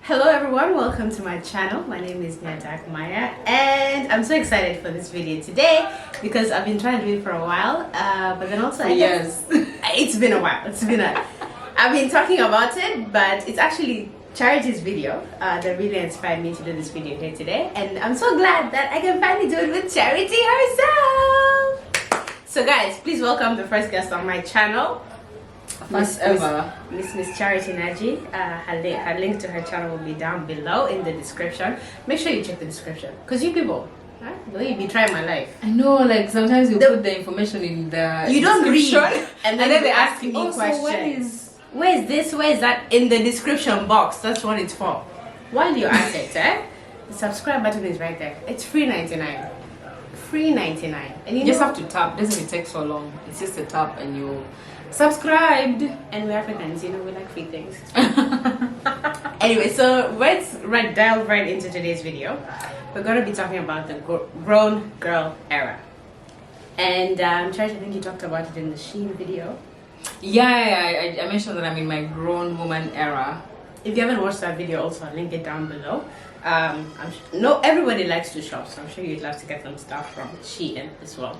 Hello everyone, welcome to my channel. My name is Nyadak Maya and I'm so excited for this video today because I've been trying to do it for a while, but then also it's been a while. I've been talking about it, but it's actually Charity's video that really inspired me to do this video here today, and I'm so glad that I can finally do it with Charity herself. So guys, please welcome the first guest on my channel. Miss Charity Naji. Her link to her channel will be down below in the description. Make sure you check the description, because you people, the way you be trying my life. I know, like sometimes you put the information in the you don't read, and then they ask me questions. Where is this? Where is that? In the description box. That's what it's for. While you're at it, the subscribe button is right there. It's free 99. Free 99, and you just have to tap. Doesn't even take so long. It's just a tap and you subscribed. And we're Africans, we like free things. Anyway, so let's delve right into today's video. We're going to be talking about the grown girl era. And Charity, I think you talked about it in the Shein video. Yeah, I mentioned that I'm in my grown woman era. If you haven't watched that video, also I'll link it down below. No, everybody likes to shop, so I'm sure you'd love to get some stuff from Shein as well.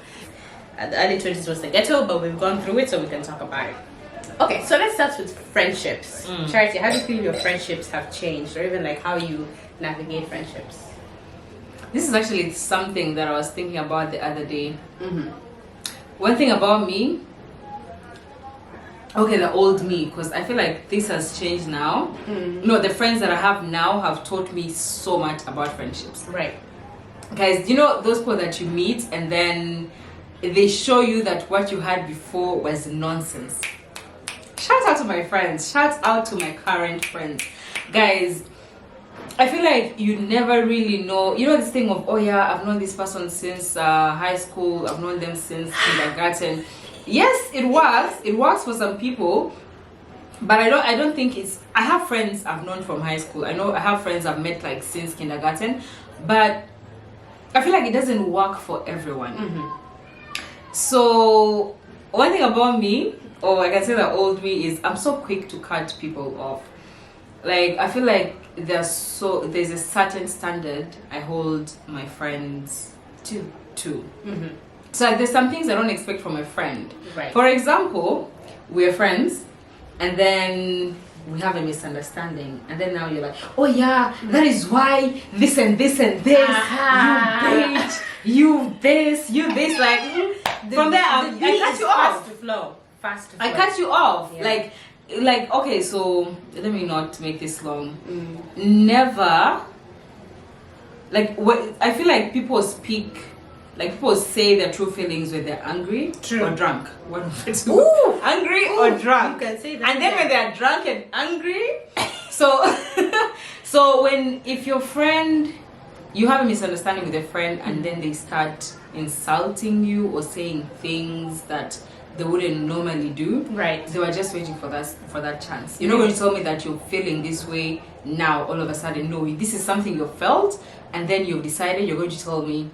The early 20s was the ghetto, but we've gone through it, so we can talk about it. Okay, so let's start with friendships. Charity, how do you feel your friendships have changed, or even like how you navigate friendships? This is actually something that I was thinking about the other day. One thing about me, okay, the old me, because I feel like this has changed now. No, the friends that I have now have taught me so much about friendships. Right. Guys, you know those people that you meet and then they show you that what you had before was nonsense. Shout out to my friends. Shout out to my current friends. Guys, I feel like you never really know. You know this thing of, oh yeah, I've known this person since high school. I've known them since kindergarten. Yes, it works. It works for some people. But I don't think it's... I have friends I've known from high school. I know I have friends I've met like since kindergarten. But I feel like it doesn't work for everyone. So one thing about me, or I can say that old me, is I'm so quick to cut people off. Like I feel like there's a certain standard I hold my friends to. So like, there's some things I don't expect from a friend. Right. For example, we're friends and then we have a misunderstanding, and then now you're like, oh yeah, that is why this and this and this, you bitch, you this, like from there I cut you off. Fast to flow. I cut you off. Yeah. Like okay, so let me not make this long. Never, like what I feel like people speak, like people say their true feelings when they're angry or drunk. One of the two. Angry or drunk. You can say that. And then when they're drunk and angry, so if your friend, you have a misunderstanding with a friend and then they start insulting you or saying things that they wouldn't normally do, right? They were just waiting for that chance. You're not going to tell me that you're feeling this way now all of a sudden. No, this is something you felt and then you've decided. You're going to tell me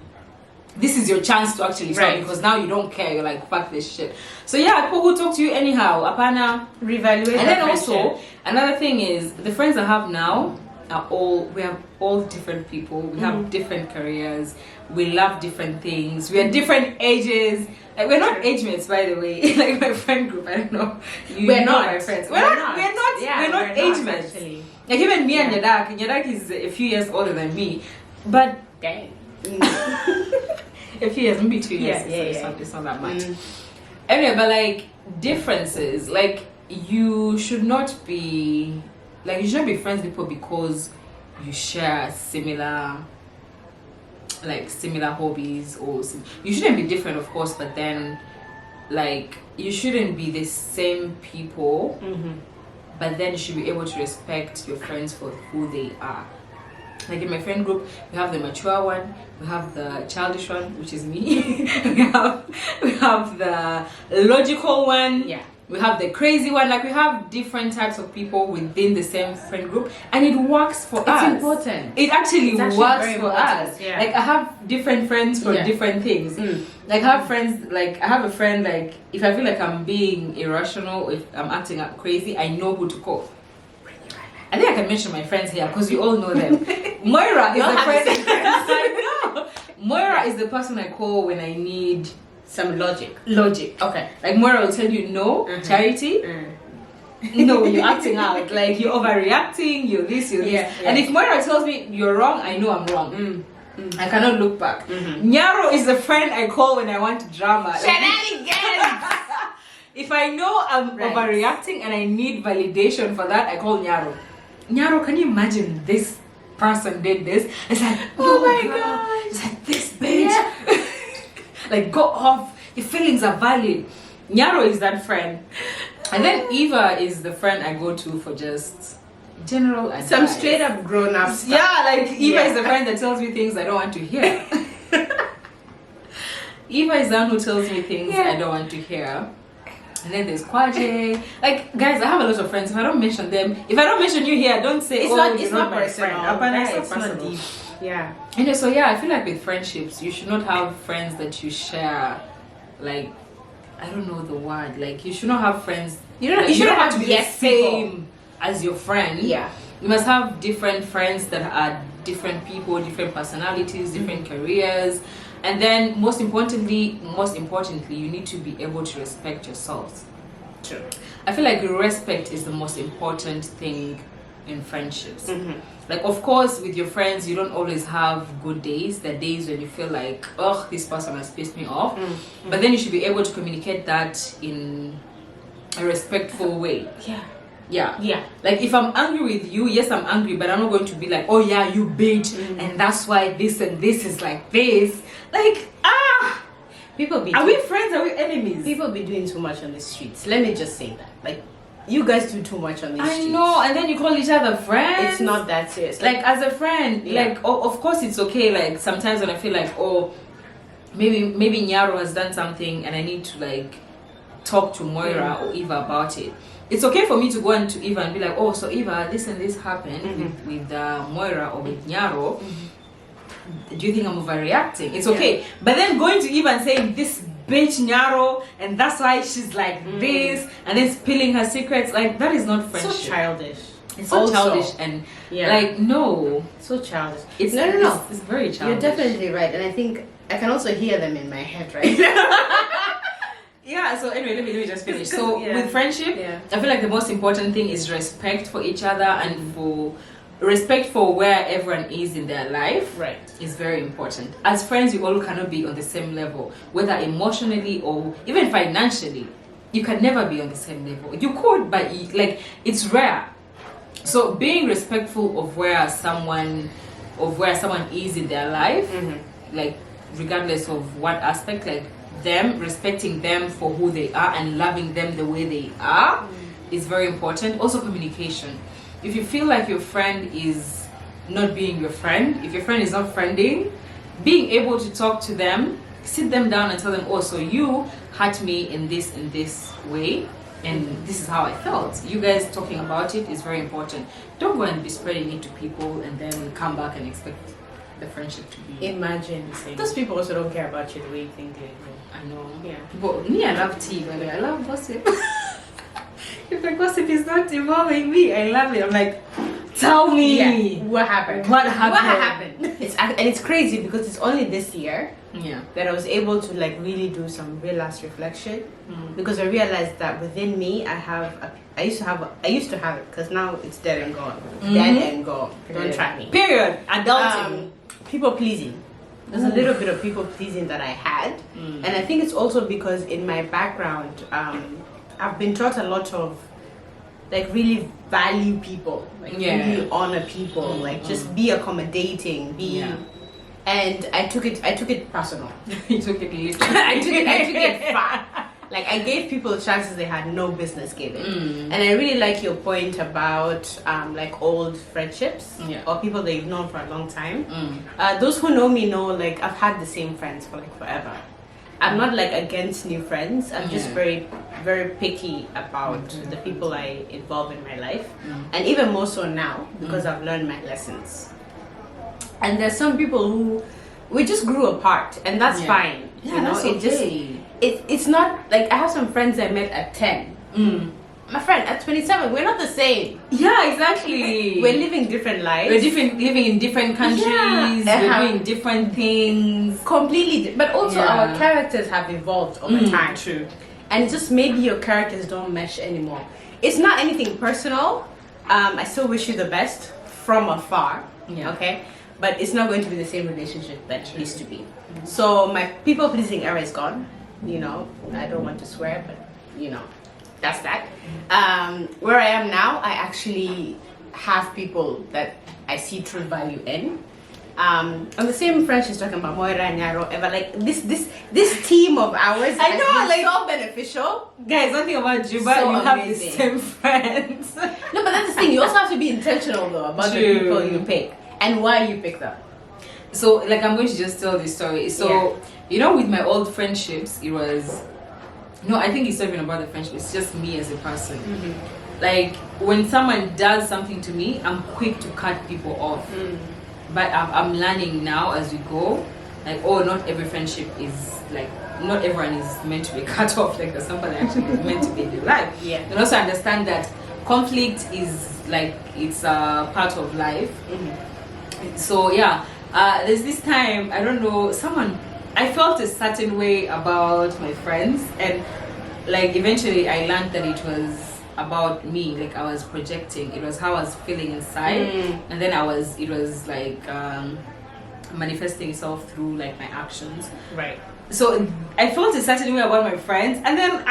this is your chance to actually stop, because now you don't care. You're like, fuck this shit. So yeah, people who talk to you anyhow, apana, reevaluate. And then also another thing is the friends I have now we have all different people. We have different careers. We love different things. We are different ages. Like we're not age mates, by the way. Like my friend group, I don't know. We're not my friends. We're not age mates. Like even me and Nyadak is a few years older than me, but dang. A few years, maybe 2 years. It's not that much. Anyway, but like differences, like you should not be friends with people because you share similar hobbies, or you shouldn't be different, of course, but then like you shouldn't be the same people, but then you should be able to respect your friends for who they are. Like in my friend group, we have the mature one, we have the childish one, which is me. we have the logical one. Yeah. We have the crazy one. Like we have different types of people within the same friend group, and it works for us. It's important. It actually works for us. Yeah. Like I have different friends for different things. Like I have friends, like I have a friend, like if I feel like I'm being irrational, if I'm acting up crazy, I know who to call. I think I can mention my friends here because you all know them. Moira is the friend. I know. Moira is the person I call when I need some logic. Okay. Like Moira will tell you no, Charity. No, you're acting out. Like you're overreacting. You're this. You're this. Yeah. And if Moira tells me you're wrong, I know I'm wrong. I cannot look back. Nyaro is the friend I call when I want drama. Shenanigans. If I know I'm overreacting and I need validation for that, I call Nyaro. Nyaro, can you imagine this person did this? It's like, oh my god. It's like, this bitch. Yeah. Like, go off. Your feelings are valid. Nyaro is that friend. And then Eva is the friend I go to for just general advice. Some straight up grown up stuff. Yeah, like Eva is the friend that tells me things I don't want to hear. Eva is the one who tells me things I don't want to hear. And then there's Kwaje. Like, guys, I have a lot of friends. If I don't mention them, if I don't mention you here, don't say, it's not my personal. friend. It's not deep. Yeah. And so I feel like with friendships, you should not have friends that you share, like, I don't know the word. Like, you should not have friends. You don't have to be the same as your friend. Yeah. You must have different friends that are different people, different personalities, different careers. And then most importantly, you need to be able to respect yourselves. True. I feel like respect is the most important thing in friendships. Like, of course, with your friends, you don't always have good days. There are days when you feel like, oh, this person has pissed me off. But then you should be able to communicate that in a respectful way. Yeah. Like, if I'm angry with you, yes, I'm angry, but I'm not going to be like, oh yeah, you bitch, and that's why this and this is like this. Like, are we friends? Are we enemies? People be doing too much on the streets. Let me just say that. Like, you guys do too much on the streets. I know, and then you call each other friends. It's not that serious. Like, as a friend, like, of course it's okay. Like, sometimes when I feel like, oh, maybe Nyaro has done something and I need to like talk to Moira or Eva about it. It's okay for me to go into Eva and be like, oh, so Eva, this and this happened with Moira or with Nyaro. Do you think I'm overreacting? It's okay. But then going to Eva and saying, this bitch Nyaro, and that's why she's like this, and then spilling her secrets, like, that is not friendship. So childish. It's so childish and like, no. So childish. It's no. It's very childish. You're definitely right. And I think I can also hear them in my head right now. Yeah, so anyway, let me just finish. So with friendship, I feel like the most important thing is respect for each other and for respect for where everyone is in their life. Right. Is very important. As friends, you all cannot be on the same level, whether emotionally or even financially. You can never be on the same level. You could, but like, it's rare. So being respectful of where someone is in their life, like regardless of what aspect, like them, respecting them for who they are and loving them the way they are is very important. Also communication. If you feel like your friend is not being your friend, if your friend is not friending, being able to talk to them, sit them down and tell them, oh, so you hurt me in this way, and this is how I felt. You guys talking about it is very important. Don't go and be spreading it to people and then come back and expect the friendship to be. Imagine those people also don't care about you the way you think they do. I know. Yeah. But me, I love tea, by the way. I love gossip. If the gossip is not involving me, I love it. I'm like, tell me what happened. What happened? It's crazy because it's only this year that I was able to like really do some real last reflection because I realized that within me I used to have it because now it's dead and gone. Dead and gone. Don't try me. Period. Adulting. People pleasing. There's a little bit of people pleasing that I had, and I think it's also because in my background, I've been taught a lot of like really value people, like really honor people, like just be accommodating, and I took it personal. You took it literally. I took it far. Like I gave people chances they had no business giving, and I really like your point about like old friendships or people that you've known for a long time. Those who know me know like I've had the same friends for like forever. I'm not like against new friends. I'm just very, very picky about the people I involve in my life, and even more so now because I've learned my lessons. And there's some people who we just grew apart, and that's fine. Yeah, that's okay. It's not like I have some friends I met at 10, my friend, at 27, we're not the same. Yeah, exactly. We're living different lives. We're living in different countries. Yeah. We're doing different things. Completely. But also our characters have evolved over time. True. And just maybe your characters don't mesh anymore. It's not anything personal. I still wish you the best from afar. Yeah. Okay? But it's not going to be the same relationship that it used to be. So my people pleasing era is gone. You know, I don't want to swear, but you know, that's that. Where I am now, I actually have people that I see true value in. On the same friend she's talking about, Moira and Yaro, ever like this team of ours. I know, has been like, so beneficial. Guys, one thing about you, but So you have the amazing. same friends. No, but that's the thing. You also have to be intentional though about the True. people you pick and why you pick them. So, like, I'm going to just tell this story. So, you know, with my old friendships, it was no, I think it's not even about the friendship. It's just me as a person. Like, when someone does something to me, I'm quick to cut people off. But I'm learning now as we go, like, oh, not every friendship is like, not everyone is meant to be cut off. Like, there's somebody actually is meant to be in your life. Yeah. And also understand that conflict is like, it's a part of life. So yeah, there's this time, I don't know, I felt a certain way about my friends, and like eventually I learned that it was about me. Like, I was projecting, it was how I was feeling inside, and then it was like manifesting itself through like my actions. Right. So I felt a certain way about my friends, and then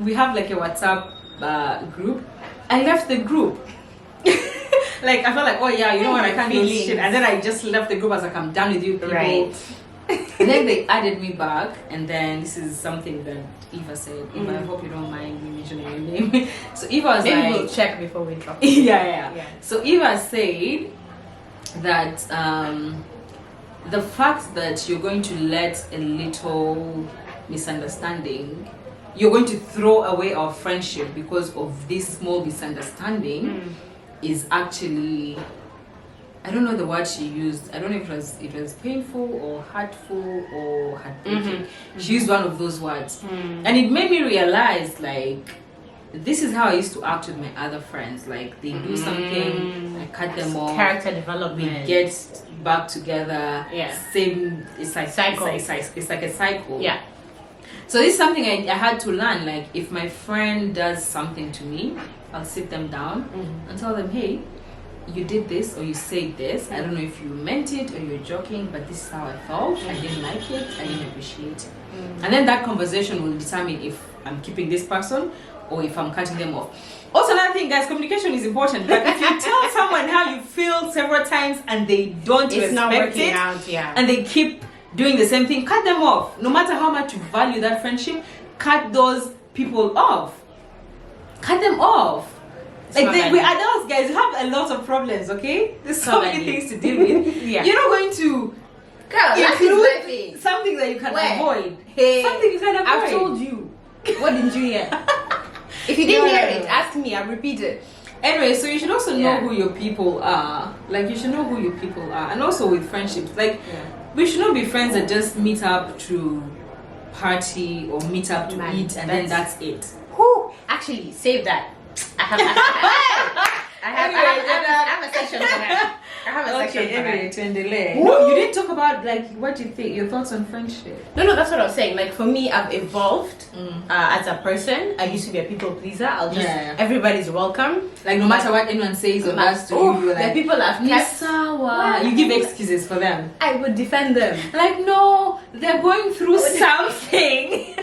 we have like a WhatsApp group. I left the group. Like, I felt like, oh yeah, you know what, I can't do this shit, and then I just left the group. I was like, I'm done with you people. Right. And then they added me back, and then this is something that Eva said. Eva, I hope you don't mind me mentioning your name. So Eva was Maybe like, we'll check before we drop. yeah. So Eva said that the fact that you're going to let a little misunderstanding, you're going to throw away our friendship because of this small misunderstanding is actually, I don't know the word she used. I don't know if it was painful or hurtful or heartbreaking. She used one of those words. And it made me realize, like, this is how I used to act with my other friends. Like, they do something, I cut them off. Character We development. get back together. Yeah. Same, it's like Cycle. It's like a cycle. Yeah. So this is something I had to learn. Like, if my friend does something to me, I'll sit them down and tell them, hey, you did this or you said this. I don't know if you meant it or you're joking, but this is how I felt. I didn't like it. I didn't appreciate it. And then that conversation will determine if I'm keeping this person or if I'm cutting them off. Also, another thing, guys, communication is important. But if you tell someone how you feel several times and they don't It's not respect working it, out, yeah. and they keep doing the same thing, cut them off. No matter how much you value that friendship, cut those people off. Cut them off. Like, we adults, guys, have a lot of problems, okay? There's so many things to deal with. Yeah. You're not going to Girl, include something that you can avoid. Hey, Something you can avoid. I've told you. What didn't you hear? If you didn't hear it, ask me. I'll repeat it. Anyway, so you should also know Yeah. who your people are. Like, you should know who your people are. And also with friendships. Like, we should not be friends that just meet up to party or meet up to eat and then that's it. Who? Actually, save that. I have a section for that. I have a section for that. Tuendelee. No, you didn't talk about, like, what do you think, your thoughts on friendship. No, that's what I was saying. Like, for me, I've evolved as a person. I used to be a people pleaser. I'll just, everybody's welcome. Like, no matter what anyone says or does to you, you're the like, people I've kept. Sawa. You give excuses for them. I would defend them. Like, no, they're going through something.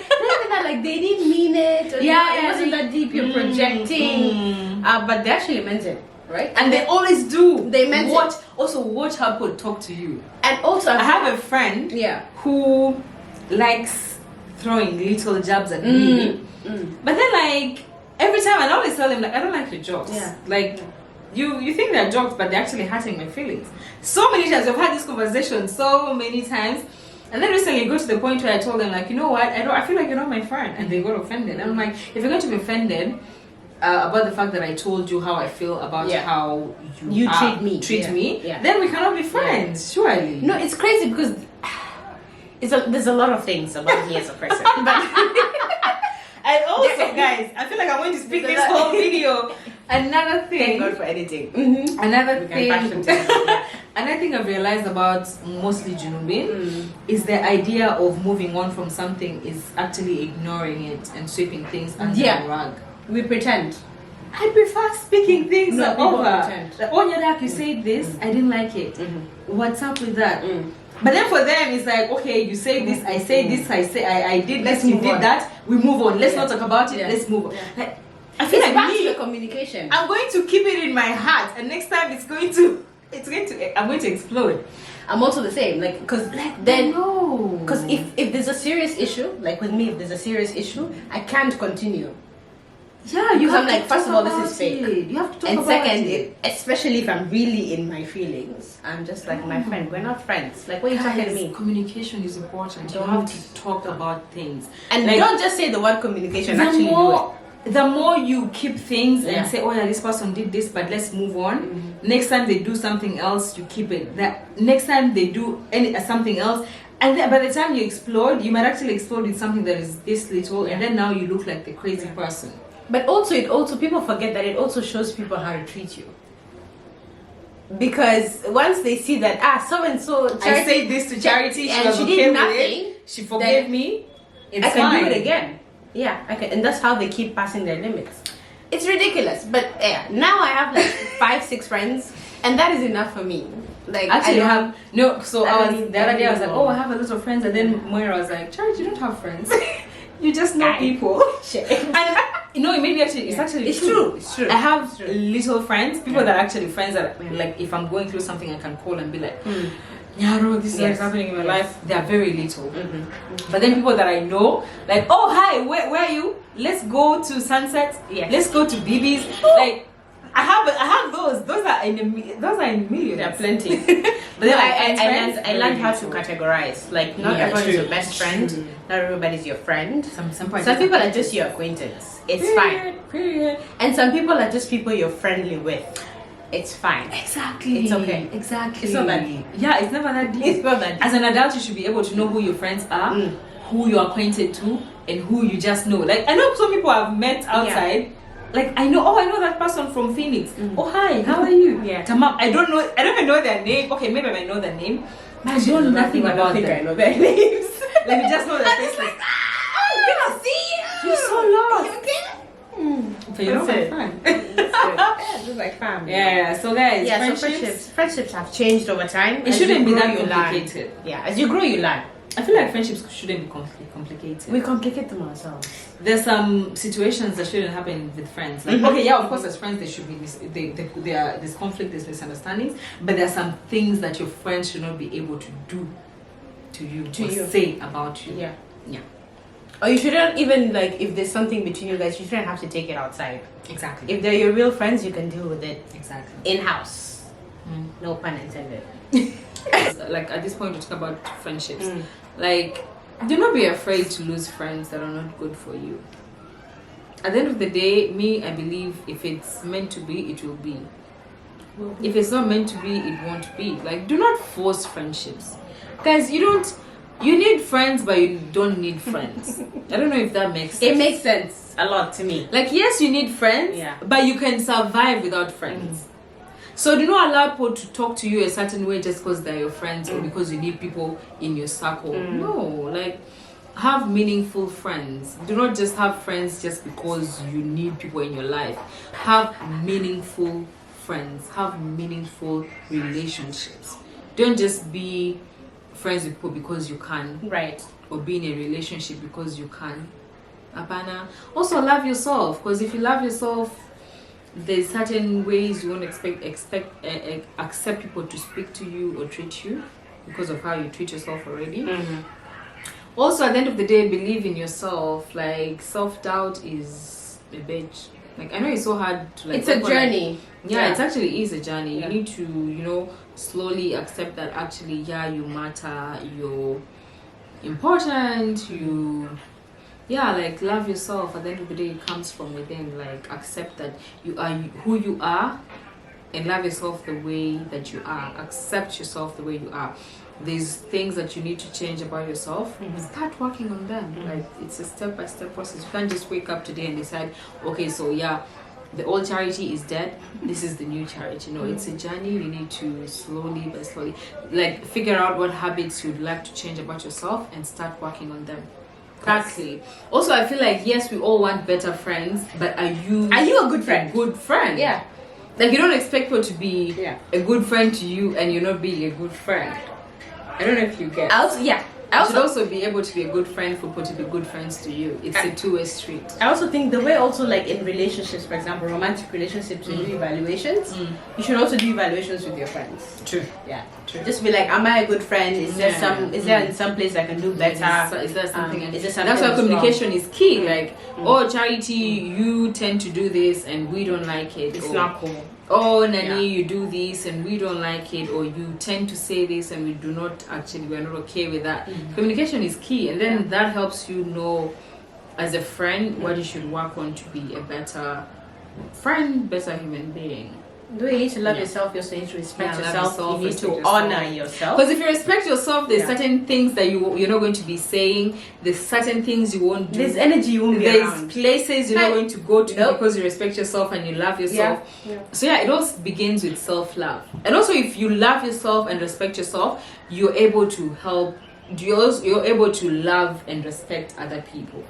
Like, they didn't mean it. Or it wasn't that deep. You're projecting. But they actually meant it. Right? And they always do. They meant it. Also, watch how people talk to you. And also, I have a friend who likes throwing little jabs at me. But then, like, every time I always tell him, like, I don't like your jokes. Like, you think they're jokes, but they're actually hurting my feelings. So many times, I've had this conversation so many times. And then recently, it got to the point where I told them, like, you know what? I feel like you're not my friend. And they got offended. And I'm like, if you're going to be offended about the fact that I told you how I feel about how you treat me, then we cannot be friends, surely. No, it's crazy because there's a lot of things about me as a person. But And also, guys, I feel like I'm going to speak this whole video. Another thing. Thank God for editing. Mm-hmm. Another We can fashion thing. together. Another thing I've realized about mostly Junubin is the idea of moving on from something is actually ignoring it and sweeping things under the rug. We pretend. I prefer speaking things No, people over. pretend. Like, oh, Yadak, you said this, I didn't like it. What's up with that? But then for them, it's like, okay, you say this, I say this, I did Let's this, you move did on. that, we move on. Let's not talk about it, let's move on. Like, I feel like Back to me, the communication. I'm going to keep it in my heart, and next time I'm going to explode. I'm also the same, like, because if there's a serious issue, like with me, if there's a serious issue, I can't continue. Yeah, you Because have I'm like, to first talk of all, this about is fake. it. You have to talk And about second, it. especially if I'm really in my feelings, I'm just like, my friend, we're not friends. Like, what are you talking to Guys, me? communication is important. You Don't. have to talk about things. And like, don't just say the word communication, actually do it. the more you keep things Yeah. and say, oh yeah, this person did this, but let's move on. Next time they do something else, you keep it. That next time they do something else, and then by the time you explode, you might actually explode with something that is this little, and then now you look like the crazy person. But also, people forget that it also shows people how to treat you. Because once they see that, so and so, I said this to Charity, and was she okay did with nothing, it. She forgave me. It's I can fine. do it again. Yeah, I can, and that's how they keep passing their limits. It's ridiculous, but yeah, now I have like 5-6 friends, and that is enough for me. Like, Actually, I I have no. So I was the other day. I was like, know. oh, I have a lot of friends, and then Moira was like, Charity, you don't have friends. You just know I- people. And you know, it made me actually. It's actually It's true. It's true. I have It's true. little friends, people that are actually friends that like if I'm going through something, I can call and be like, yeah, bro, this is what's happening in my life. They are very little. But then people that I know, like, oh hi, where are you? Let's go to Sunset. Yes. Let's go to BB's. Like, I have those. Those are in millions. There are plenty. But then I learned how to categorize. Like, not Yeah, everyone is true. your best friend. True. Not everybody's your friend. Some Some people are just your acquaintance. It's fine. Period. And some people are just people you're friendly with. It's fine. Exactly. It's okay. Exactly. It's not that deep. Yeah, it's never that deep. It's not that deep. As an adult, you should be able to know who your friends are, who you're acquainted to, and who you just know. Like, I know some people I've met outside. Like, I know that person from Phoenix. Oh, hi, how are you? Yeah. Tamam. I don't even know their name. Okay, maybe I might know their name. But I don't know nothing I don't about think them. I know their names. Let me just know their face. Like, I'm gonna see you. you're so lost. You okay? But you're not my That's it. friend. Yeah, just like family. Yeah, so guys, Yeah, friendships. so friendships have changed over time. It As shouldn't you be grow, that you learn. complicated. Yeah, as you grow, you learn. I feel like friendships shouldn't be complicated. We complicate them ourselves. There's some situations that shouldn't happen with friends. Like, okay, yeah, of course, as friends, there should be there's conflict, there's misunderstandings, but there are some things that your friends should not be able to do to you or say about you. Yeah. Yeah. Or you shouldn't even, like, if there's something between you guys, you shouldn't have to take it outside. Exactly. If they're your real friends, you can deal with it Exactly. in-house. No pun intended. Like at this point, we talk about friendships. Like, do not be afraid to lose friends that are not good for you. At the end of the day, I believe if it's meant to be, it will be. If it's not meant to be, it won't be. Like, do not force friendships, guys. You need friends, but you don't need friends. I don't know if that makes sense. It makes sense a lot to me. Like, yes, you need friends, but you can survive without friends. So do not allow people to talk to you a certain way just because they're your friends or because you need people in your circle. No, like, have meaningful friends. Do not just have friends just because you need people in your life. Have meaningful friends. Have meaningful relationships. Don't just be friends with people because you can. Right. Or be in a relationship because you can. Apana. Also love yourself, because if you love yourself, there's certain ways you won't accept people to speak to you or treat you because of how you treat yourself already. Also, at the end of the day, believe in yourself. Like, self-doubt is a bitch. Like, I know it's so hard to, like, It's a journey. Yeah, it actually is a journey. You need to, slowly accept that actually, you matter, you're important, like, love yourself. At the end of the day, it comes from within. Like, accept that you are who you are and love yourself the way that you are. Accept yourself the way you are. there's things that you need to change about yourself, start working on them. Like, it's a step-by-step process. You can't just wake up today and decide, okay, so yeah, the old Charity is dead, this is the new Charity. No, it's a journey. You need to slowly but slowly, like, figure out what habits you'd like to change about yourself and start working on them. Exactly. Also, I feel like, yes, we all want better friends, but are you a good friend? Good friend. Yeah. Like, you don't expect people to be a good friend to you and you're not being a good friend. I don't know if you get. You should also be able to be a good friend for people to be good friends to you. It's a two-way street. I also think the way also, like, in relationships, for example, romantic relationships, you do evaluations. You should also do evaluations with your friends. True. Yeah. True. Just be like, am I a good friend? Is there in some place I can do better? Is there something? Is there something? That's why communication is key. Like, oh, Charity, you tend to do this and we don't like it. It's not cool. Oh, Nani, you do this and we don't like it, or you tend to say this and we're not okay with that. Communication is key, and then that helps you know as a friend what you should work on to be a better friend, better human being. Do you need to love yourself? You also need to respect yourself. You need to yourself. honor yourself. Because if you respect yourself, there's certain things that you're not going to be saying. There's certain things you won't do. There's energy you won't be around. There's places you're not going to go to because you respect yourself and you love yourself. So yeah, it all begins with self-love. And also, if you love yourself and respect yourself, you're able to help. You're able to love and respect other people.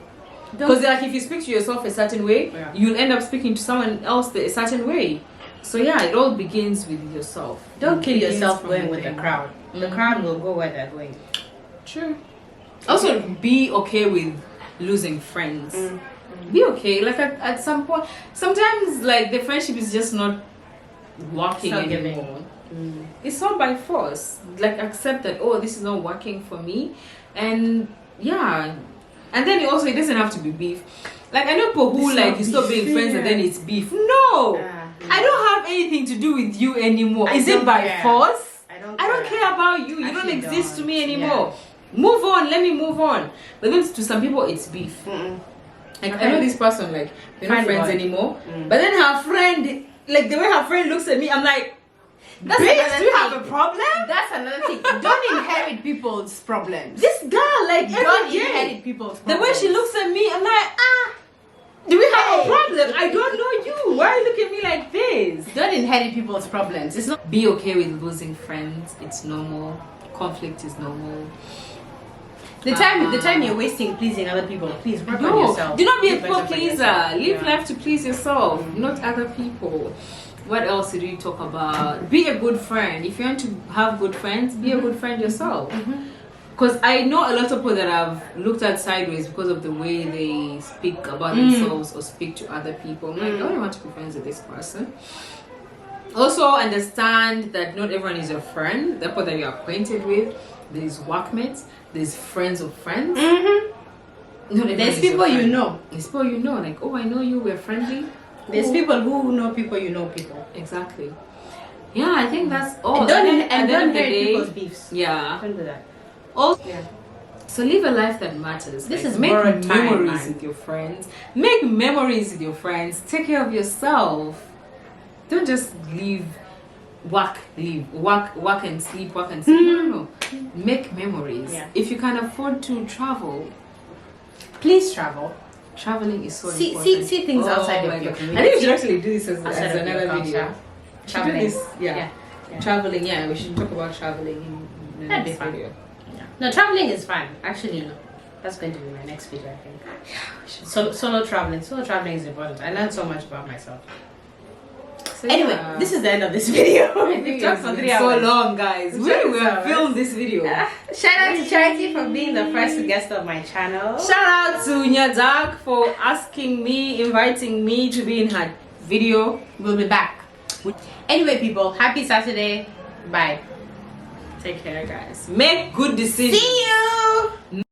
Because like, if you speak to yourself a certain way, you'll end up speaking to someone else a certain way. So yeah, it all begins with yourself. Don't kill yourself going with the crowd. The crowd will go where they're going. True. Also, be okay with losing friends. Be okay. Like, at some point, sometimes, like, the friendship is just not working anymore. It's not by force. Like, accept that, oh, this is not working for me. And yeah. And then also, it doesn't have to be beef. Like, I know people who, like, you stop being friends and then it's beef. No! I don't have anything to do with you anymore. Is it by force? I don't care about you. You don't exist to me anymore. Move on. Let me move on. But then to some people, it's beef. Like, I know this person, like, we're not friends anymore. But then her friend, like, the way her friend looks at me, I'm like, that's bitch, do you have a problem? That's another thing. Don't inherit people's problems. This girl, like, don't inherit people's problems. The way she looks at me, I'm like, do we have a problem? I don't know you. Why are you looking at me like this? Don't inherit people's problems. It's not. Be okay with losing friends. It's normal. Conflict is normal. The time you're wasting pleasing other people, please work on yourself. Do not be a people pleaser. Live life to please yourself, not other people. What else did we talk about? Be a good friend. If you want to have good friends, be a good friend yourself. Because I know a lot of people that have looked at sideways because of the way they speak about themselves or speak to other people. I'm like, I don't want to be friends with this person. Also, understand that not everyone is your friend. The people that you're acquainted with, there's workmates, there's friends of friends. There's people you know. There's people you know. Like, oh, I know you, we're friendly. There's people who know people you know people. Exactly. Yeah, I think that's all. And don't hurt people's beefs. Yeah. Don't do that. Also, so live a life that matters. This like, is make memories with your friends. Make memories with your friends. Take care of yourself. Don't just work and sleep, work and sleep. No. Make memories. If you can afford to travel, please travel. Traveling is so important. See things outside of your community. I think we should actually do this as another video. Traveling. Traveling. Yeah, we should talk about traveling in the next video. No, traveling is fun. Actually, that's going to be my next video, I think. Solo traveling. Solo traveling is important. I learned so much about myself. So anyway, this is the end of this video. We've talked for 3 hours. So long, guys. We have filmed this video. Shout out to Charity for being the first guest of my channel. Shout out to Nyadak for inviting me to be in her video. We'll be back. Anyway, people, happy Saturday. Bye. Take care, guys. Make good decisions. See you.